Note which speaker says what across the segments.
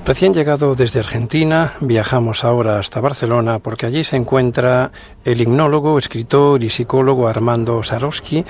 Speaker 1: Recién llegado desde Argentina, viajamos ahora hasta Barcelona porque allí se encuentra el himnólogo, escritor y psicólogo Armando Sarowski,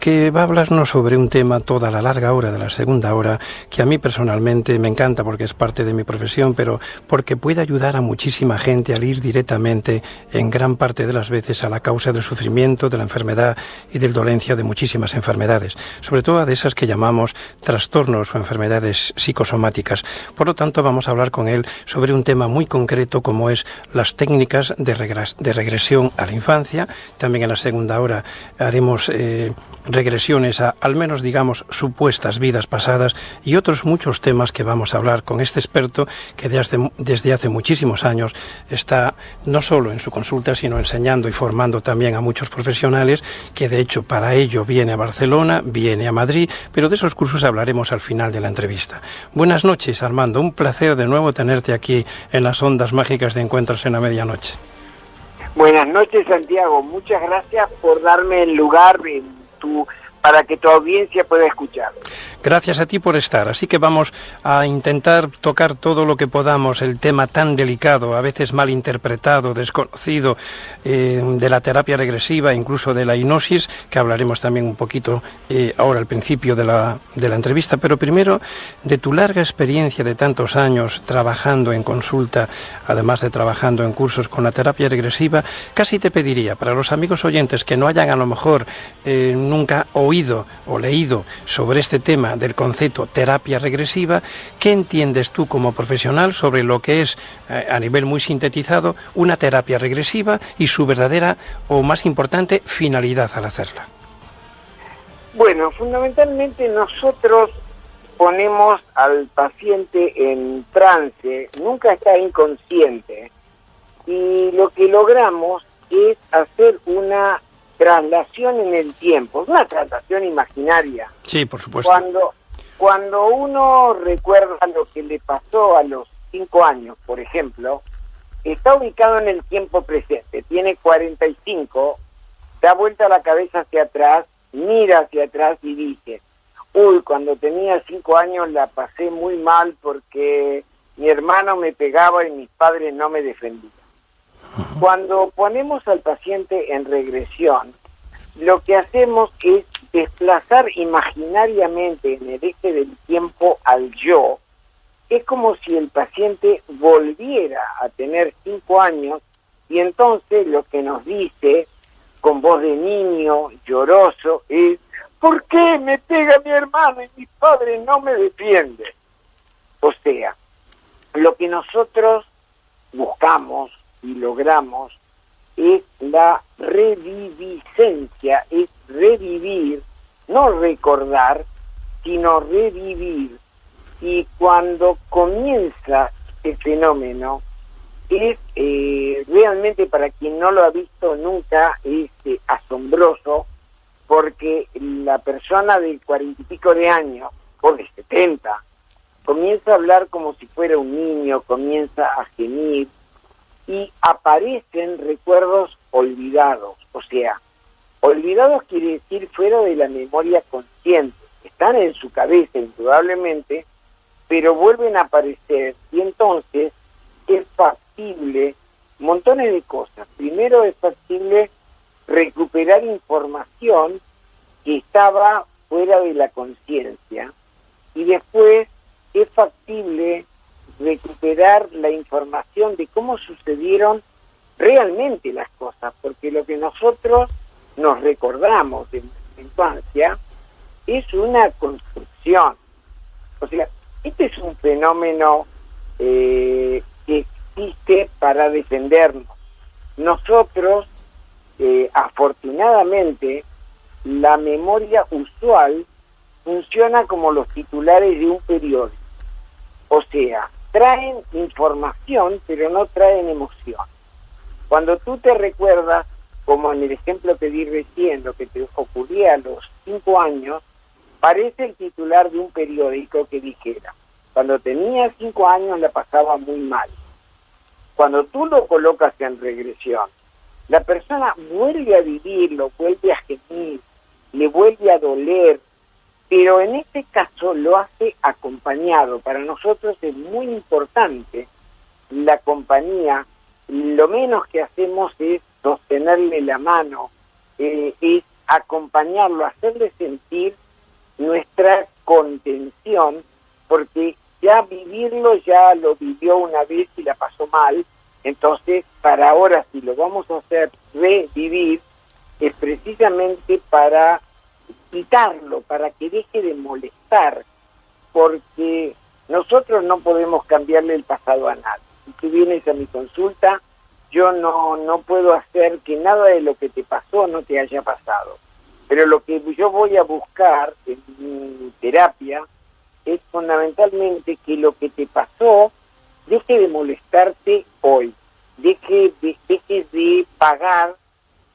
Speaker 1: que va a hablarnos sobre un tema toda la larga hora de la segunda hora, que a mí personalmente me encanta porque es parte de mi profesión, pero porque puede ayudar a muchísima gente al ir directamente, en gran parte de las veces, a la causa del sufrimiento, de la enfermedad y de la dolencia de muchísimas enfermedades, sobre todo de esas que llamamos trastornos o enfermedades psicosomáticas. Por lo tanto, vamos a hablar con él sobre un tema muy concreto como es las técnicas de regresión a la infancia. También en la segunda hora haremos regresiones a, al menos digamos, supuestas vidas pasadas y otros muchos temas que vamos a hablar con este experto que desde hace muchísimos años está no solo en su consulta, sino enseñando y formando también a muchos profesionales, que de hecho para ello viene a Barcelona, viene a Madrid, pero de esos cursos hablaremos al final de la entrevista. Buenas noches, Armando, un placer de nuevo tenerte aquí en las ondas mágicas de Encuentros en la Medianoche.
Speaker 2: Buenas noches, Santiago, muchas gracias por darme el lugar para que tu audiencia pueda escuchar.
Speaker 1: Gracias a ti por estar, así que vamos a intentar tocar todo lo que podamos, el tema tan delicado, a veces mal interpretado, desconocido, de la terapia regresiva, incluso de la hipnosis, que hablaremos también un poquito ahora al principio de la entrevista, pero primero, de tu larga experiencia de tantos años trabajando en consulta, además de trabajando en cursos con la terapia regresiva, casi te pediría, para los amigos oyentes que no hayan a lo mejor nunca oído o leído sobre este tema del concepto terapia regresiva, ¿qué entiendes tú como profesional sobre lo que es, a nivel muy sintetizado, una terapia regresiva y su verdadera o más importante finalidad al hacerla?
Speaker 2: Bueno, fundamentalmente nosotros ponemos al paciente en trance, nunca está inconsciente, y lo que logramos es hacer una traslación en el tiempo, una traslación imaginaria.
Speaker 1: Sí, por supuesto.
Speaker 2: Cuando uno recuerda lo que le pasó a los 5 años, por ejemplo, está ubicado en el tiempo presente, tiene 45, da vuelta la cabeza hacia atrás, mira hacia atrás y dice, uy, cuando tenía 5 años la pasé muy mal porque mi hermano me pegaba y mis padres no me defendían. Cuando ponemos al paciente en regresión, lo que hacemos es desplazar imaginariamente en el eje del tiempo al yo. Es como si el paciente volviera a tener 5 años y entonces lo que nos dice con voz de niño, lloroso, es ¿por qué me pega mi hermano y mi padre no me defiende? O sea, lo que nosotros buscamos y logramos es la reviviscencia, es revivir, no recordar, sino revivir. Y cuando comienza este fenómeno, es realmente, para quien no lo ha visto nunca, es asombroso, porque la persona de 40 y pico de años, o de 70, comienza a hablar como si fuera un niño, comienza a gemir, y aparecen recuerdos olvidados, o sea, olvidados quiere decir fuera de la memoria consciente, están en su cabeza indudablemente, pero vuelven a aparecer, y entonces es factible montones de cosas. Primero es factible recuperar información que estaba fuera de la conciencia, y después es factible recuperar la información de cómo sucedieron realmente las cosas, porque lo que nosotros nos recordamos de nuestra infancia es una construcción. O sea, este es un fenómeno que existe para defendernos. Nosotros, afortunadamente, la memoria usual funciona como los titulares de un periódico. O sea, traen información, pero no traen emoción. Cuando tú te recuerdas, como en el ejemplo que di recién, lo que te ocurría a los 5 años, parece el titular de un periódico que dijera, cuando tenía 5 años la pasaba muy mal. Cuando tú lo colocas en regresión, la persona vuelve a vivirlo, vuelve a gemir, le vuelve a doler, pero en este caso lo hace acompañado. Para nosotros es muy importante la compañía. Lo menos que hacemos es sostenerle la mano, es acompañarlo, hacerle sentir nuestra contención, porque ya vivirlo, ya lo vivió una vez y la pasó mal. Entonces, para ahora, si lo vamos a hacer revivir, es precisamente para quitarlo, para que deje de molestar, porque nosotros no podemos cambiarle el pasado a nadie. Si tú vienes a mi consulta, yo no puedo hacer que nada de lo que te pasó no te haya pasado. Pero lo que yo voy a buscar en mi terapia es fundamentalmente que lo que te pasó deje de molestarte hoy, deje de pagar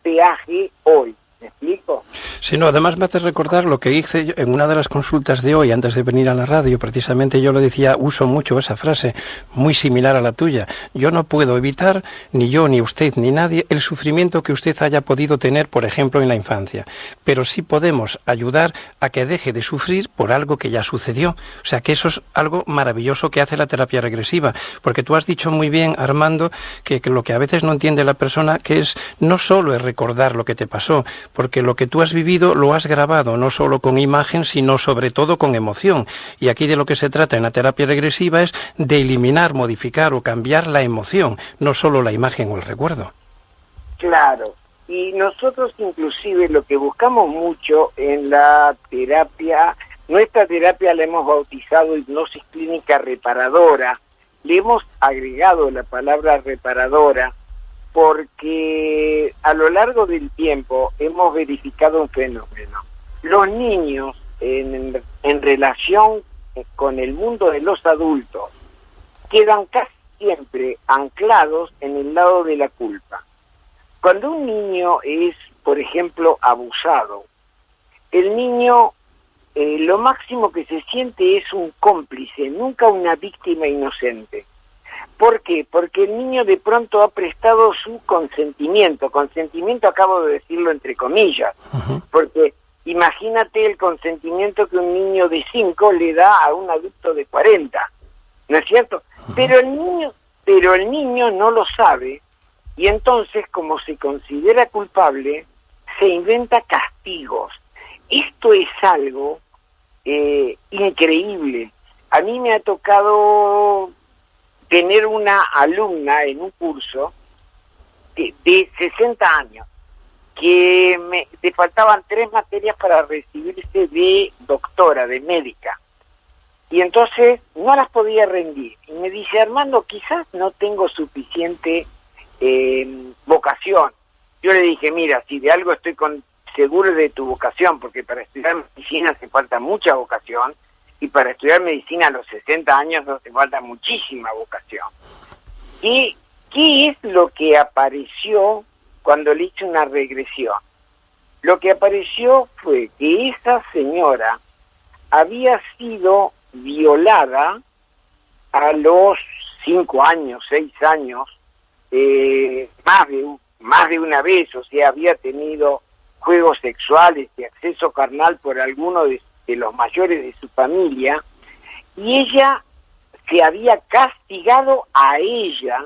Speaker 2: peaje hoy. ¿Me explico?
Speaker 1: Sí, no, además me hace recordar lo que hice yo en una de las consultas de hoy, antes de venir a la radio. Precisamente yo lo decía, uso mucho esa frase, muy similar a la tuya. Yo no puedo evitar, ni yo, ni usted, ni nadie, el sufrimiento que usted haya podido tener, por ejemplo, en la infancia. Pero sí podemos ayudar a que deje de sufrir por algo que ya sucedió. O sea, que eso es algo maravilloso que hace la terapia regresiva. Porque tú has dicho muy bien, Armando, que lo que a veces no entiende la persona, que es no solo es recordar lo que te pasó, porque lo que tú has vivido lo has grabado, no solo con imagen, sino sobre todo con emoción. Y aquí de lo que se trata en la terapia regresiva es de eliminar, modificar o cambiar la emoción, no solo la imagen o el recuerdo.
Speaker 2: Claro, y nosotros inclusive lo que buscamos mucho en la terapia, nuestra terapia la hemos bautizado hipnosis clínica reparadora, le hemos agregado la palabra reparadora, porque a lo largo del tiempo hemos verificado un fenómeno. Los niños en relación con el mundo de los adultos quedan casi siempre anclados en el lado de la culpa. Cuando un niño es, por ejemplo, abusado, el niño lo máximo que se siente es un cómplice, nunca una víctima inocente. ¿Por qué? Porque el niño de pronto ha prestado su consentimiento acabo de decirlo entre comillas, porque imagínate el consentimiento que un niño de 5 le da a un adulto de 40, ¿no es cierto? Pero el niño no lo sabe, y entonces, como se considera culpable, se inventa castigos. Esto es algo increíble. A mí me ha tocado tener una alumna en un curso de 60 años, que le faltaban 3 materias para recibirse de doctora, de médica, y entonces no las podía rendir. Y me dice, Armando, quizás no tengo suficiente vocación. Yo le dije, mira, si de algo estoy seguro de tu vocación, porque para estudiar medicina hace falta mucha vocación, y para estudiar medicina a los 60 años hace falta muchísima vocación. ¿Y qué es lo que apareció cuando le hice una regresión? Lo que apareció fue que esa señora había sido violada a los 5 años, 6 años, más de una vez, o sea, había tenido juegos sexuales y acceso carnal por alguno de los mayores de su familia, y ella se había castigado a ella,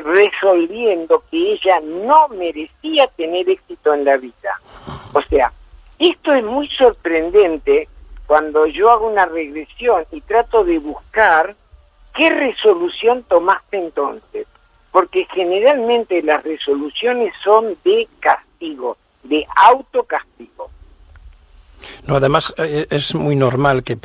Speaker 2: resolviendo que ella no merecía tener éxito en la vida. O sea, esto es muy sorprendente cuando yo hago una regresión y trato de buscar qué resolución tomaste entonces, porque generalmente las resoluciones son de castigo, de autocastigo.
Speaker 1: No, además es muy normal que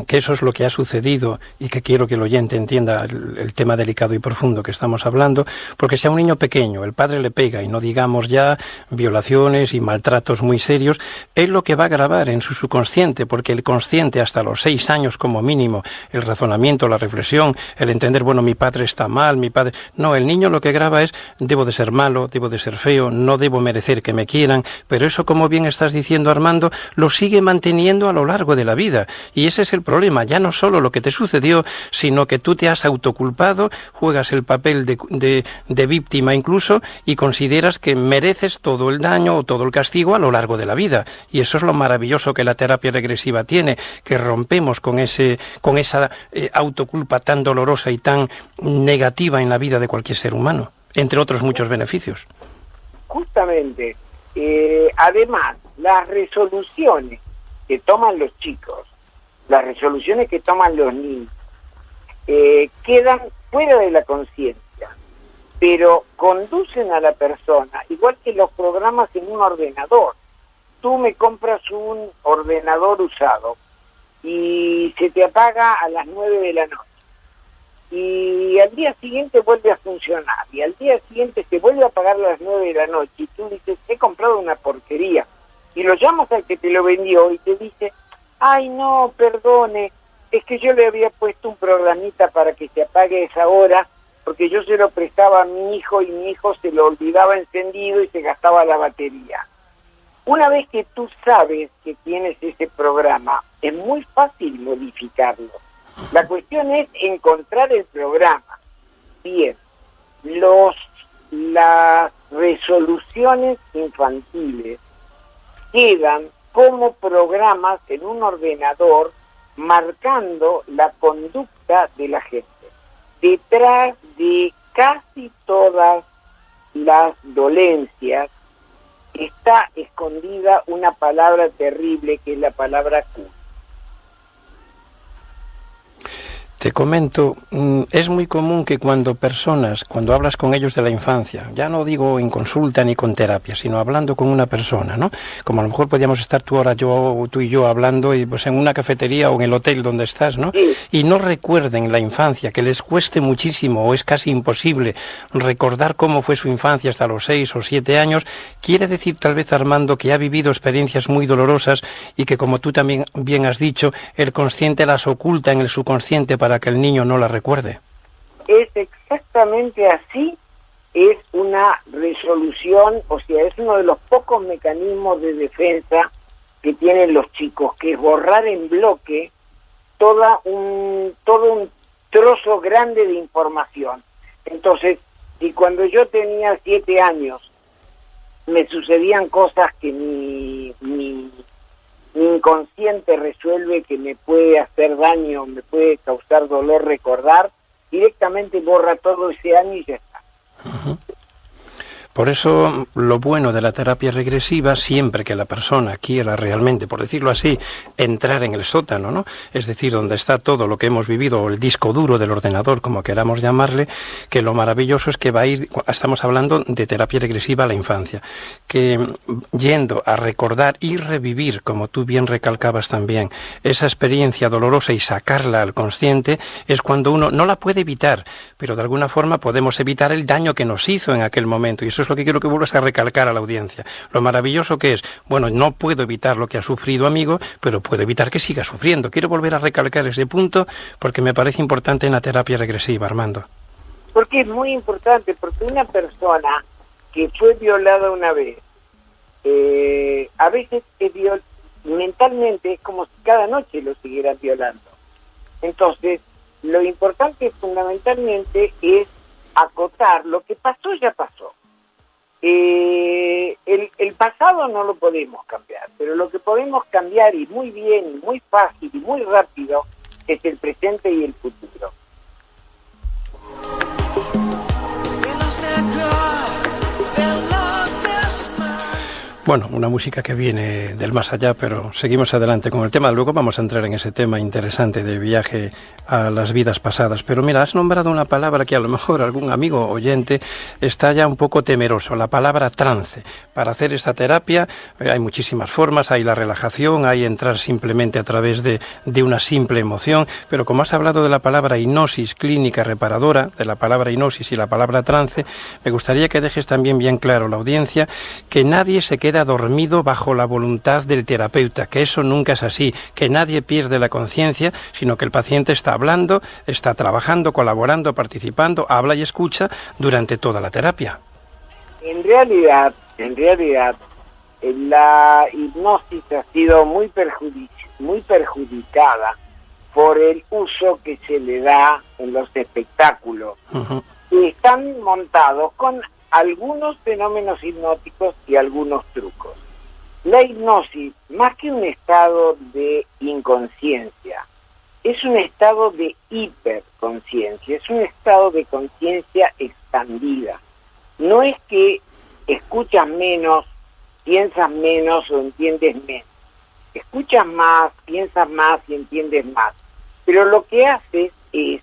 Speaker 1: eso es lo que ha sucedido, y que quiero que el oyente entienda el tema delicado y profundo que estamos hablando, porque si a un niño pequeño el padre le pega, y no digamos ya violaciones y maltratos muy serios, es lo que va a grabar en su subconsciente, porque el consciente hasta los 6 años como mínimo, el razonamiento, la reflexión, el entender, bueno, mi padre está mal, mi padre... No, el niño lo que graba es, debo de ser malo, debo de ser feo, no debo merecer que me quieran, pero eso, como bien estás diciendo, Armando, lo sigue manteniendo a lo largo de la vida. Y ese es el problema, ya no solo lo que te sucedió, sino que tú te has autoculpado, juegas el papel de víctima incluso, y consideras que mereces todo el daño o todo el castigo a lo largo de la vida. Y eso es lo maravilloso que la terapia regresiva tiene, que rompemos con esa autoculpa tan dolorosa y tan negativa en la vida de cualquier ser humano, entre otros muchos beneficios.
Speaker 2: Justamente, además, las resoluciones que toman los chicos, las resoluciones que toman los niños, quedan fuera de la conciencia, pero conducen a la persona, igual que los programas en un ordenador. Tú me compras un ordenador usado y se te apaga a las 9 de la noche. Y al día siguiente vuelve a funcionar, y al día siguiente se vuelve a apagar a las 9 de la noche, y tú dices, he comprado una porquería, y lo llamas al que te lo vendió y te dice, ay no, perdone, es que yo le había puesto un programita para que se apague a esa hora, porque yo se lo prestaba a mi hijo y mi hijo se lo olvidaba encendido y se gastaba la batería. Una vez que tú sabes que tienes ese programa, es muy fácil modificarlo. La cuestión es encontrar el programa. Bien, las resoluciones infantiles quedan como programas en un ordenador marcando la conducta de la gente. Detrás de casi todas las dolencias está escondida una palabra terrible que es la palabra culpa.
Speaker 1: Te comento, es muy común que cuando hablas con ellos de la infancia, ya no digo en consulta ni con terapia, sino hablando con una persona, ¿no? Como a lo mejor podríamos estar tú y yo hablando y pues en una cafetería o en el hotel donde estás, ¿no?
Speaker 2: Sí.
Speaker 1: Y no recuerden la infancia, que les cueste muchísimo o es casi imposible recordar cómo fue su infancia hasta los 6 o 7 años, quiere decir tal vez, Armando, que ha vivido experiencias muy dolorosas y que, como tú también bien has dicho, el consciente las oculta en el subconsciente para que el niño no la recuerde.
Speaker 2: Es exactamente así, es una resolución, o sea, es uno de los pocos mecanismos de defensa que tienen los chicos, que es borrar en bloque todo un trozo grande de información. Entonces, si cuando yo tenía 7 años me sucedían cosas que mi inconsciente resuelve que me puede hacer daño, me puede causar dolor recordar, directamente borra todo ese año y ya está.
Speaker 1: Uh-huh. Por eso, lo bueno de la terapia regresiva, siempre que la persona quiera realmente, por decirlo así, entrar en el sótano, ¿no? Es decir, donde está todo lo que hemos vivido, o el disco duro del ordenador, como queramos llamarle, que lo maravilloso es que estamos hablando de terapia regresiva a la infancia, que yendo a recordar y revivir, como tú bien recalcabas también, esa experiencia dolorosa y sacarla al consciente, es cuando uno no la puede evitar, pero de alguna forma podemos evitar el daño que nos hizo en aquel momento, y eso es lo que quiero que vuelvas a recalcar a la audiencia. Lo maravilloso que es, bueno, no puedo evitar lo que ha sufrido, amigo, pero puedo evitar que siga sufriendo. Quiero volver a recalcar ese punto porque me parece importante en la terapia regresiva, Armando.
Speaker 2: Porque es muy importante, porque una persona que fue violada una vez, a veces mentalmente es como si cada noche lo siguieran violando. Entonces, lo importante fundamentalmente es acotar, lo que pasó ya pasó. El pasado no lo podemos cambiar, pero lo que podemos cambiar, y muy bien, y muy fácil, y muy rápido, es el presente y el futuro.
Speaker 1: Bueno, una música que viene del más allá, pero seguimos adelante con el tema. Luego vamos a entrar en ese tema interesante de viaje a las vidas pasadas. Pero mira, has nombrado una palabra que a lo mejor algún amigo oyente está ya un poco temeroso, la palabra trance. Para hacer esta terapia hay muchísimas formas, hay la relajación, hay entrar simplemente a través de una simple emoción, pero como has hablado de la palabra hipnosis clínica reparadora, de la palabra hipnosis y la palabra trance, me gustaría que dejes también bien claro a la audiencia que nadie se queda dormido bajo la voluntad del terapeuta, que eso nunca es así, que nadie pierde la conciencia, sino que el paciente está hablando, está trabajando, colaborando, participando, habla y escucha durante toda la terapia.
Speaker 2: En realidad, la hipnosis ha sido muy perjudicada por el uso que se le da en los espectáculos.
Speaker 1: Ujú.
Speaker 2: Y están montados con algunos fenómenos hipnóticos y algunos trucos. La hipnosis, más que un estado de inconsciencia, es un estado de hiperconciencia, es un estado de conciencia expandida. No es que escuchas menos, piensas menos o entiendes menos. Escuchas más, piensas más y entiendes más. Pero lo que haces es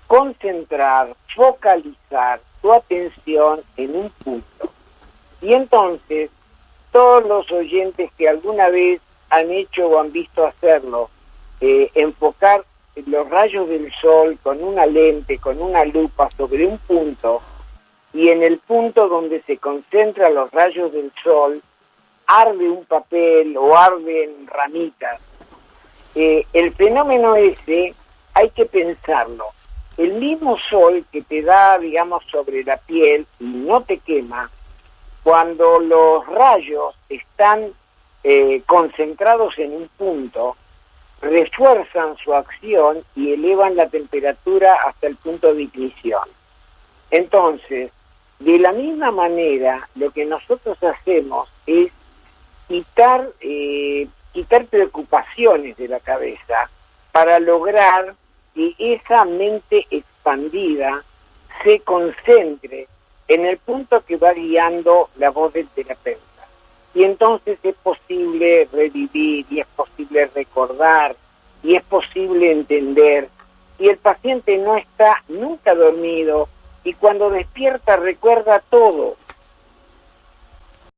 Speaker 2: concentrar, focalizar tu atención en un punto. Y entonces, todos los oyentes que alguna vez han hecho o han visto hacerlo, enfocar los rayos del sol con una lente, con una lupa sobre un punto, y en el punto donde se concentran los rayos del sol, arde un papel o arden ramitas. El fenómeno ese hay que pensarlo. El mismo sol que te da, digamos, sobre la piel y no te quema, cuando los rayos están concentrados en un punto, refuerzan su acción y elevan la temperatura hasta el punto de ignición. Entonces, de la misma manera, lo que nosotros hacemos es quitar preocupaciones de la cabeza para lograr que esa mente expandida se concentre en el punto que va guiando la voz del terapeuta. Y entonces es posible revivir, y es posible recordar, y es posible entender. Y el paciente no está nunca dormido, y cuando despierta recuerda todo,